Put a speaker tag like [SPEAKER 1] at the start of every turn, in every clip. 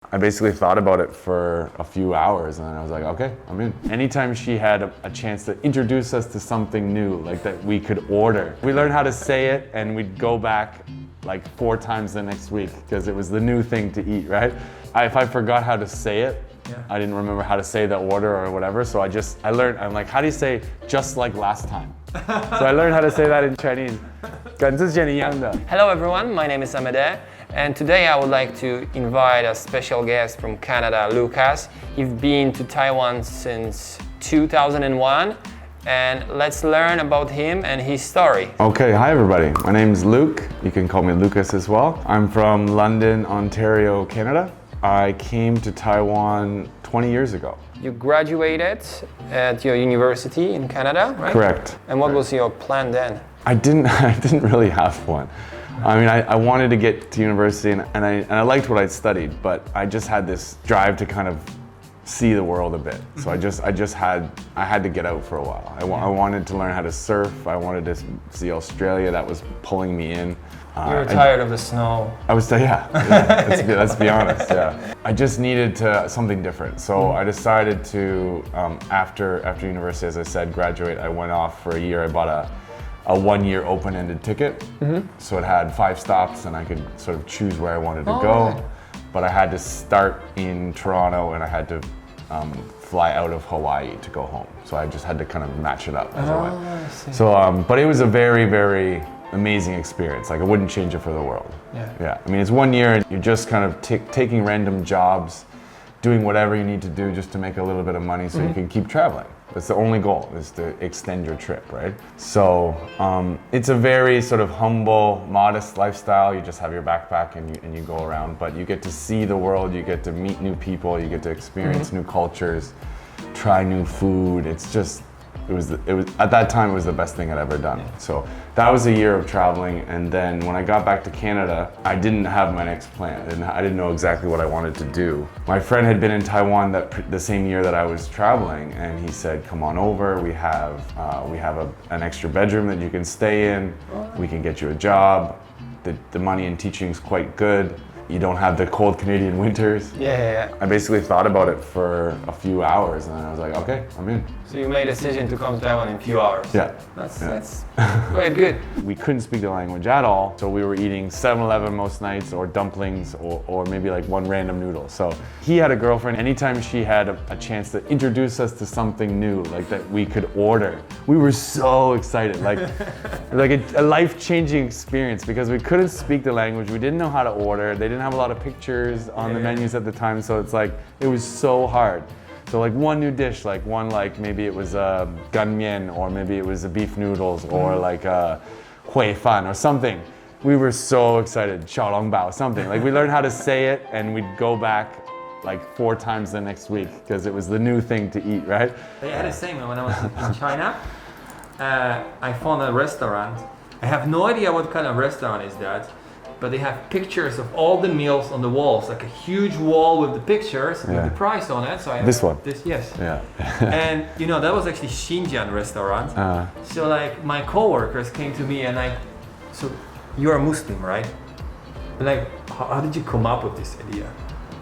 [SPEAKER 1] I basically thought about it for a few hours and then I was like, okay, I'm in. Anytime she had a chance to introduce us to something new, like that we could order, we learned how to say it and we'd go back like 4 times the next week because it was the new thing to eat, right? If I forgot how to say it, I didn't remember how to say the order or whatever, so I learned, I'm like, how do you say just like last time? So I learned how to say that in Chinese. 跟之前一样的。
[SPEAKER 2] Hello everyone, my name is Amade, and today I would like to invite a special guest from Canada, Lucas. You've been to Taiwan since 2001, and let's learn about him and his story.
[SPEAKER 1] Okay, hi everybody. My name's Luke. You can call me Lucas as well. I'm from London, Ontario, Canada. I came to Taiwan 20 years ago.
[SPEAKER 2] You graduated at your university in Canada, right?
[SPEAKER 1] Correct.
[SPEAKER 2] And what was your plan then?
[SPEAKER 1] I didn't really have one. I mean, I wanted to get to university and I liked what I'd studied, but I just had this drive to kind of see the world a bit. So I had to get out for a while. I wanted to learn how to surf. I wanted to see Australia. That was pulling me in.
[SPEAKER 2] You were tired of the snow.
[SPEAKER 1] I was, yeah. Let's be honest, yeah. I just needed something different. So I decided to, after university, as I said, graduate, I went off for a year. I bought a 1-year open-ended ticket. So it had 5 stops and I could sort of choose where I wanted to go. Right. But I had to start in Toronto and I had to fly out of Hawaii to go home. So I just had to kind of match it up as I went.
[SPEAKER 2] I see.
[SPEAKER 1] So, but it was a very, very amazing experience. Like I wouldn't change it for the world. Yeah. I mean, it's 1 year and you're just kind of taking random jobs, doing whatever you need to do just to make a little bit of money so you can keep traveling. That's the only goal, is to extend your trip, right? So it's a very sort of humble, modest lifestyle. You just have your backpack and you go around, but you get to see the world, you get to meet new people, you get to experience new cultures, try new food. It's just, it was at that time it was the best thing I'd ever done. So that was a year of traveling, and then when I got back to Canada, I didn't have my next plan. I didn't know exactly what I wanted to do. My friend had been in Taiwan the same year that I was traveling, and he said, "Come on over. We have an extra bedroom that you can stay in. We can get you a job. The money in teaching is quite good. You don't have the cold Canadian winters."
[SPEAKER 2] Yeah.
[SPEAKER 1] I basically thought about it for a few hours and then I was like, okay, I'm in.
[SPEAKER 2] So you made a decision to come to Taiwan in a few hours.
[SPEAKER 1] Yeah.
[SPEAKER 2] That's quite good.
[SPEAKER 1] We couldn't speak the language at all, so we were eating 7-Eleven most nights or dumplings or maybe like one random noodle. So he had a girlfriend. Anytime she had a chance to introduce us to something new, like that we could order, we were so excited, like a life-changing experience because we couldn't speak the language. We didn't know how to order. They didn't have a lot of pictures on the menus at the time, so it's like, it was so hard. So like one new dish, like maybe it was a ganmian or maybe it was a beef noodles or like a hui fan or something. We were so excited, xiaolongbao, something. Like we learned how to say it and we'd go back like 4 times the next week because it was the new thing to eat, right?
[SPEAKER 3] I had the same when I was in China. I found a restaurant. I have no idea what kind of restaurant is that, but they have pictures of all the meals on the walls, like a huge wall with the pictures with the price on it. So
[SPEAKER 1] this one?
[SPEAKER 3] Yes.
[SPEAKER 1] Yeah.
[SPEAKER 3] And you know, that was actually Xinjiang restaurant. So like my coworkers came to me and like, so you're a Muslim, right? Like, how did you come up with this idea?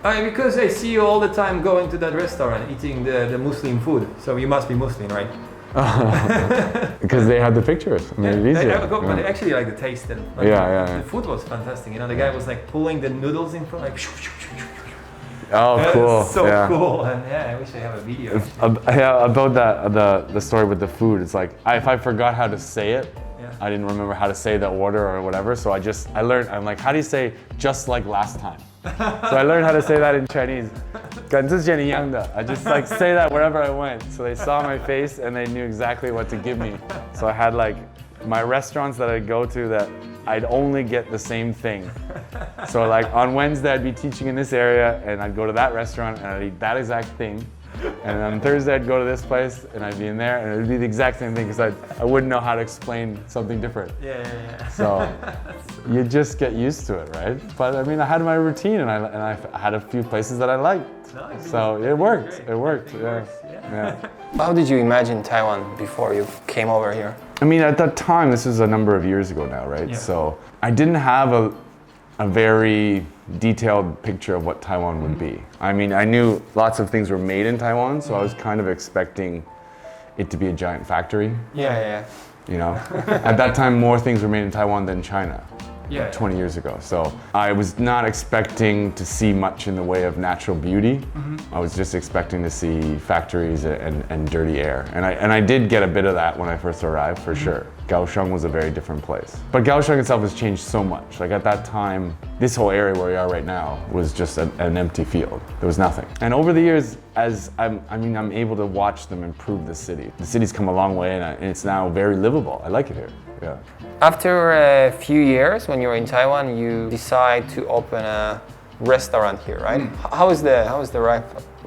[SPEAKER 3] Because I see you all the time going to that restaurant, eating the Muslim food. So you must be Muslim, right?
[SPEAKER 1] Because they had the pictures. I mean, it's easier.
[SPEAKER 3] But I actually like the taste and like the food was fantastic. You know, the guy was like pulling the noodles in front, like.
[SPEAKER 1] Oh, cool!
[SPEAKER 3] So cool, and I wish I have a video.
[SPEAKER 1] About that, the story with the food. It's like if I forgot how to say it, I didn't remember how to say the order or whatever. So I learned. I'm like, how do you say just like last time? So I learned how to say that in Chinese. 跟之前一样的. I just like say that wherever I went. So they saw my face and they knew exactly what to give me. So I had like my restaurants that I'd go to that I'd only get the same thing. So like on Wednesday I'd be teaching in this area and I'd go to that restaurant and I'd eat that exact thing. And on Thursday I'd go to this place and I'd be in there and it would be the exact same thing because I wouldn't know how to explain something different.
[SPEAKER 3] Yeah.
[SPEAKER 1] So you just get used to it, right? But I mean, I had my routine and I had a few places that I liked. So it worked. It worked. Yeah.
[SPEAKER 2] How did you imagine Taiwan before you came over here?
[SPEAKER 1] I mean, at that time, this is a number of years ago now, right?
[SPEAKER 3] Yeah.
[SPEAKER 1] So I didn't have a very detailed picture of what Taiwan would be. I mean, I knew lots of things were made in Taiwan, so I was kind of expecting it to be a giant factory.
[SPEAKER 2] Yeah.
[SPEAKER 1] You know, at that time, more things were made in Taiwan than China.
[SPEAKER 3] Yeah.
[SPEAKER 1] 20 years ago. So I was not expecting to see much in the way of natural beauty. I was just expecting to see factories and dirty air. And I did get a bit of that when I first arrived, for sure. Kaohsiung was a very different place. But Kaohsiung itself has changed so much. Like at that time, this whole area where we are right now was just an empty field. There was nothing. And over the years, as I'm able to watch them improve the city. The city's come a long way and it's now very livable. I like it here. Yeah.
[SPEAKER 2] After a few years, when you were in Taiwan, you decide to open a restaurant here, right? How was the ride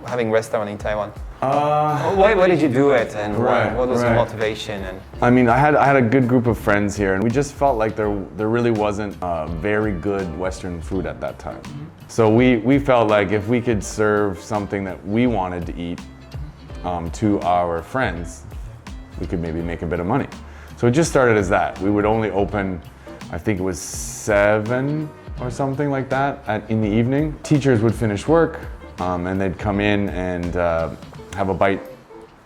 [SPEAKER 2] having restaurant in Taiwan? Why did you do it, and what was the motivation? And
[SPEAKER 1] I mean, I had a good group of friends here, and we just felt like there really wasn't very good Western food at that time. So we felt like if we could serve something that we wanted to eat to our friends, we could maybe make a bit of money. So it just started as that. We would only open, I think it was 7 or something like that in the evening. Teachers would finish work and they'd come in and have a bite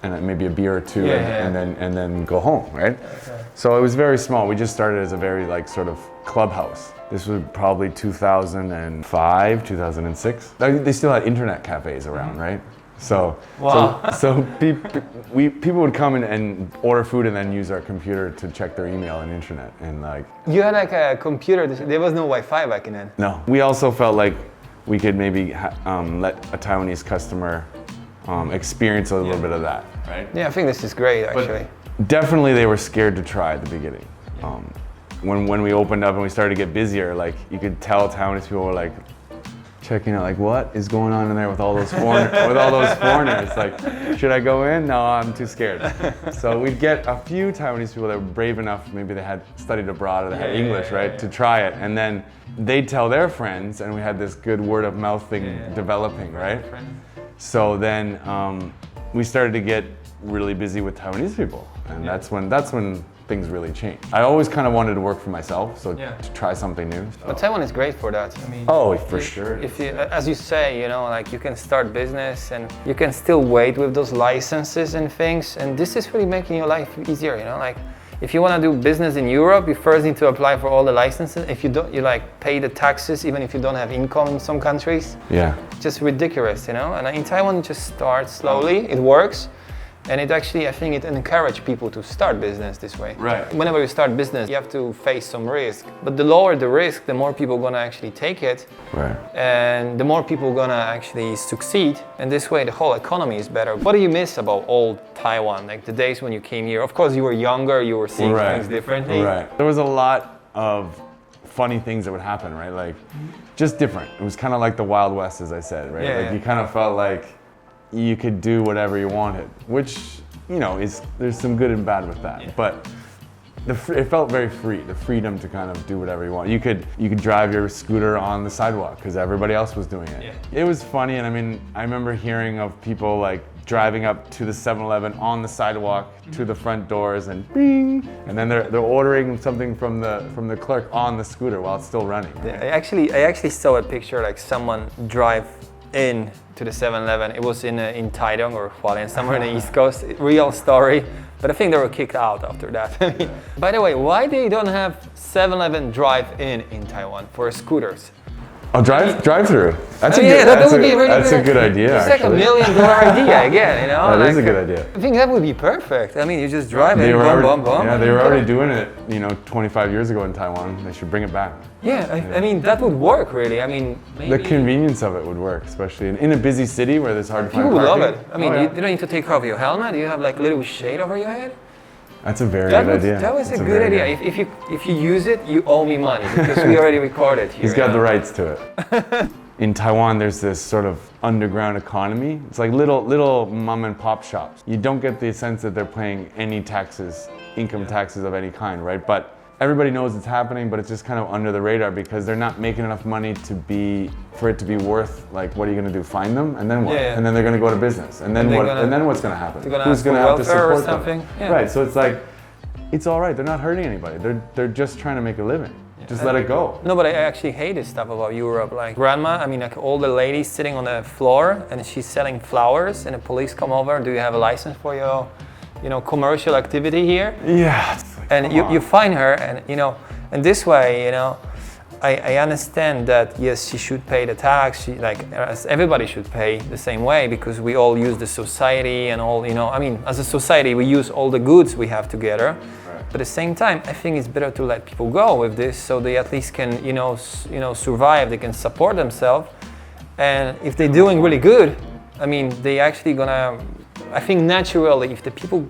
[SPEAKER 1] and maybe a beer or two and then go home, right? Okay. So it was very small. We just started as a very like sort of clubhouse. This was probably 2005, 2006. They still had internet cafes around, right? So people would come and order food and then use our computer to check their email and internet and like.
[SPEAKER 2] You had like a computer. There was no Wi-Fi back then.
[SPEAKER 1] No, we also felt like we could maybe let a Taiwanese customer experience a little bit of that, right?
[SPEAKER 2] Yeah, I think this is great actually.
[SPEAKER 1] But definitely, they were scared to try at the beginning. When we opened up and we started to get busier, like you could tell Taiwanese people were like checking out, like what is going on in there with all those foreigners? Like, should I go in? No, I'm too scared. So we'd get a few Taiwanese people that were brave enough, maybe they had studied abroad or they had English, right, to try it, and then they'd tell their friends, and we had this good word of mouth thing developing, right? So then we started to get really busy with Taiwanese people, and that's when things really changed. I always kind of wanted to work for myself, so to try something new.
[SPEAKER 2] But Taiwan is great for that. I mean,
[SPEAKER 1] for sure.
[SPEAKER 2] If you, as you say, you know, like you can start business and you can still wait with those licenses and things, and this is really making your life easier. You know, like if you want to do business in Europe, you first need to apply for all the licenses. If you don't, you like pay the taxes even if you don't have income in some countries.
[SPEAKER 1] Yeah.
[SPEAKER 2] Just ridiculous, you know. And in Taiwan, you just start slowly. It works. And it actually, I think it encourages people to start business this way.
[SPEAKER 1] Right.
[SPEAKER 2] Whenever you start business, you have to face some risk. But the lower the risk, the more people are gonna actually take it.
[SPEAKER 1] Right.
[SPEAKER 2] And the more people are gonna actually succeed. And this way, the whole economy is better. What do you miss about old Taiwan? Like the days when you came here? Of course, you were younger, you were seeing things differently.
[SPEAKER 1] Right. There was a lot of funny things that would happen, right? Like, just different. It was kind of like the Wild West, as I said, right?
[SPEAKER 2] Yeah,
[SPEAKER 1] like you kind of felt like you could do whatever you wanted, which, you know, there's some good and bad with that. Yeah. But it felt very free, the freedom to kind of do whatever you want. You could drive your scooter on the sidewalk because everybody else was doing it. Yeah. It was funny, and I mean, I remember hearing of people like driving up to the 7-Eleven on the sidewalk to the front doors and bing, and then they're ordering something from the clerk on the scooter while it's still running. Right?
[SPEAKER 2] I actually saw a picture like someone drive in to the 7-Eleven. It was in Taitung or Hualien, somewhere in the East Coast. Real story. But I think they were kicked out after that. By the way, why they don't have 7-Eleven drive-in in Taiwan for scooters?
[SPEAKER 1] Oh, drive-through. That's
[SPEAKER 2] a
[SPEAKER 1] good idea.
[SPEAKER 2] It's like $1 million idea again, you know.
[SPEAKER 1] That is a good idea.
[SPEAKER 2] I think that would be perfect. I mean, you just drive in, boom.
[SPEAKER 1] Yeah, they were already doing it, you know, 25 years ago in Taiwan. They should bring it back.
[SPEAKER 2] Yeah, I mean, that would work really. I mean, maybe.
[SPEAKER 1] The convenience of it would work, especially in a busy city where there's hard to find
[SPEAKER 2] parking. People would love it. I mean, you don't need to take off your helmet. You have like a little shade over your head.
[SPEAKER 1] That's a very good idea.
[SPEAKER 2] That was a good idea. If you use it, you owe me money because we already recorded here.
[SPEAKER 1] He's got the rights to it. In Taiwan, there's this sort of underground economy. It's like little mom and pop shops. You don't get the sense that they're paying any taxes, income taxes of any kind, right? But everybody knows it's happening, but it's just kind of under the radar because they're not making enough money for it to be worth, like, what are you going to do? Find them, and then what?
[SPEAKER 2] Yeah.
[SPEAKER 1] And then they're going to go to business, and then what? And then what's going to happen?
[SPEAKER 2] Who's going to have to support them?
[SPEAKER 1] Yeah. Right. So it's like, it's all right. They're not hurting anybody. They're just trying to make a living. Just let it go.
[SPEAKER 2] No, but I actually hate this stuff about Europe. Like grandma, I mean, like all the ladies sitting on the floor and she's selling flowers, and the police come over. Do you have a license for your, commercial activity here?
[SPEAKER 1] Yeah.
[SPEAKER 2] And you find her, and and this way, I understand that yes, she should pay the tax. As everybody should pay the same way, because we all use the society and all. I mean, as a society, we use all the goods we have together. Right. But at the same time, I think it's better to let people go with this, so they at least can, survive. They can support themselves, and if they're doing really good, I mean, they actually gonna. I think naturally, if the people,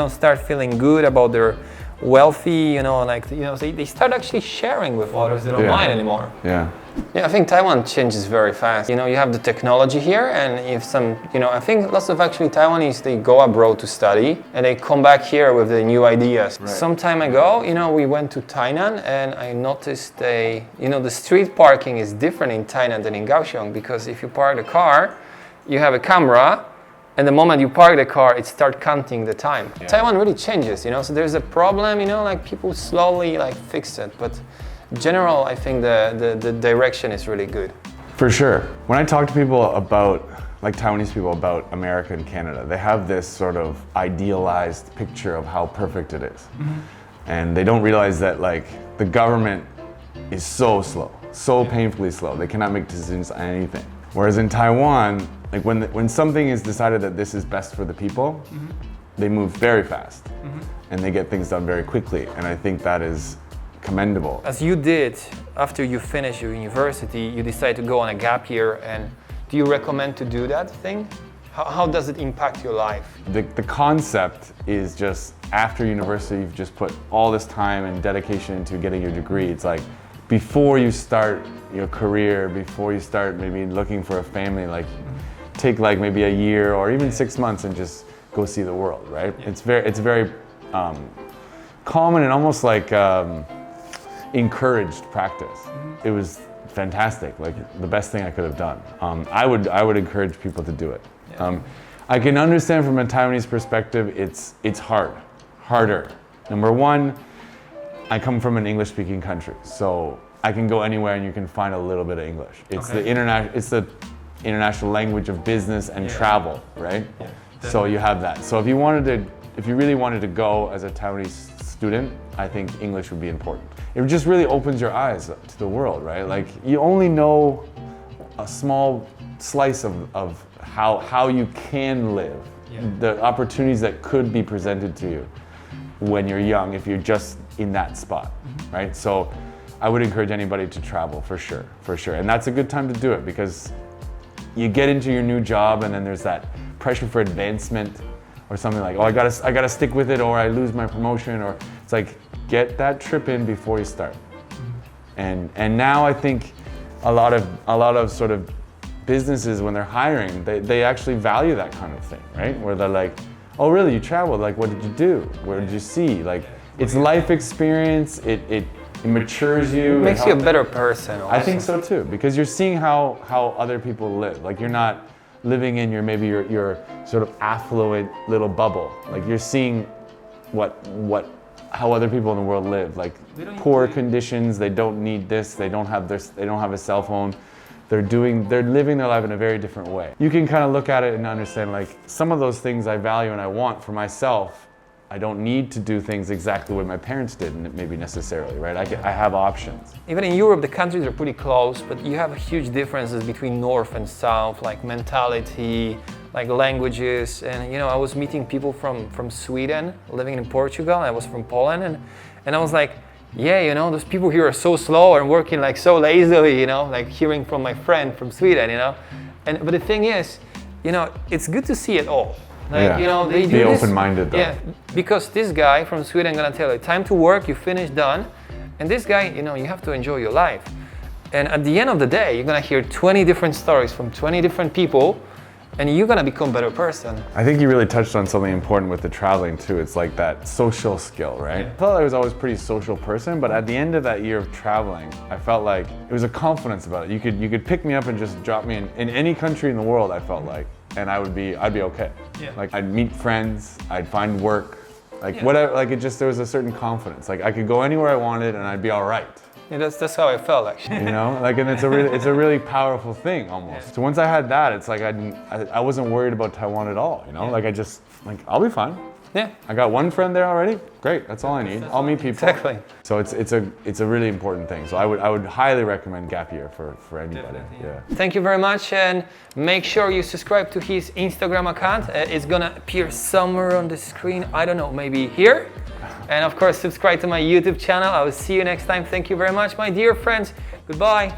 [SPEAKER 2] start feeling good about their wealthy, they start actually sharing with others. They don't mind anymore.
[SPEAKER 1] Yeah.
[SPEAKER 2] Yeah, I think Taiwan changes very fast. You have the technology here, and if some, I think lots of actually Taiwanese, they go abroad to study, and they come back here with the new ideas. Right. Some time ago, we went to Tainan, and I noticed the street parking is different in Tainan than in Kaohsiung, because if you park the car, you have a camera, and the moment you park the car, it starts counting the time. Yeah. Taiwan really changes, so there's a problem, people slowly fix it. But in general, I think the direction is really good.
[SPEAKER 1] For sure. When I talk to people about, Taiwanese people about America and Canada, they have this sort of idealized picture of how perfect it is. Mm-hmm. And they don't realize that the government is so slow, so painfully slow. They cannot make decisions on anything. Whereas in Taiwan, when something is decided that this is best for the people, mm-hmm. they move very fast, mm-hmm. and they get things done very quickly. And I think that is commendable. As
[SPEAKER 2] you did, after you finish your university, you decide to go on a gap year. And do you recommend to do that thing? How does it impact your life?
[SPEAKER 1] The concept is just after university, you've just put all this time and dedication into getting your degree. It's before you start your career, before you start maybe looking for a family, take maybe a year or even 6 months and just go see the world, right? Yeah. It's very common and almost encouraged practice. Mm-hmm. It was fantastic, the best thing I could have done. I would encourage people to do it. Yeah. I can understand from a Taiwanese perspective, it's harder. Number one, I come from an English-speaking country, so I can go anywhere and you can find a little bit of English. It's the international language of business and travel, right? Yeah, so you have that. So if you really wanted to go as a Taiwanese student, I think English would be important. It just really opens your eyes to the world, right? You only know a small slice of how you can live, the opportunities that could be presented to you when you're young, if you're just in that spot, mm-hmm. right? So I would encourage anybody to travel for sure. And that's a good time to do it, because you get into your new job and then there's that pressure for advancement or something I gotta stick with it or I lose my promotion, or it's get that trip in before you start. Mm-hmm. And now I think a lot of sort of businesses, when they're hiring, they actually value that kind of thing, right? Where they're oh really, you traveled, what did you do? Where did you see? It's life experience, it matures you.
[SPEAKER 2] It makes you a better person also.
[SPEAKER 1] I think so too, because you're seeing how other people live. You're not living in your sort of affluent little bubble. You're seeing how other people in the world live. Poor conditions, they don't need this, they don't have a cell phone. They're living their life in a very different way. You can kind of look at it and understand some of those things I value and I want for myself. I don't need to do things exactly what my parents did, maybe necessarily, right? I have options.
[SPEAKER 2] Even in Europe, the countries are pretty close, but you have huge differences between North and South, mentality, languages. And I was meeting people from Sweden, living in Portugal. I was from Poland, and I was those people here are so slow and working so lazily, hearing from my friend from Sweden, But the thing is, it's good to see it all. They
[SPEAKER 1] be open-minded though.
[SPEAKER 2] Yeah, because this guy from Sweden gonna tell you, time to work, you finish, done. And this guy, you have to enjoy your life. And at the end of the day, you're gonna hear 20 different stories from 20 different people, and you're gonna become a better person.
[SPEAKER 1] I think you really touched on something important with the traveling too. It's that social skill, right? I felt I was always a pretty social person, but at the end of that year of traveling, I felt it was a confidence about it. You could pick me up and just drop me in any country in the world, I felt and I'd be okay. Yeah. I'd meet friends, I'd find work, whatever. There was a certain confidence. I could go anywhere I wanted and I'd be all right.
[SPEAKER 2] Yeah, that's how I felt actually.
[SPEAKER 1] You know, like, and it's a really powerful thing almost. Yeah. So once I had that, it's like I wasn't worried about Taiwan at all. You know, like I'll be fine.
[SPEAKER 2] Yeah.
[SPEAKER 1] I got one friend there already. Great, that's all I need. I'll meet people.
[SPEAKER 2] Exactly.
[SPEAKER 1] So it's a really important thing. So I would highly recommend gap year for anybody. Yeah.
[SPEAKER 2] Thank you very much, and make sure you subscribe to his Instagram account. It's gonna appear somewhere on the screen. I don't know, maybe here. And of course, subscribe to my YouTube channel. I will see you next time. Thank you very much, my dear friends. Goodbye.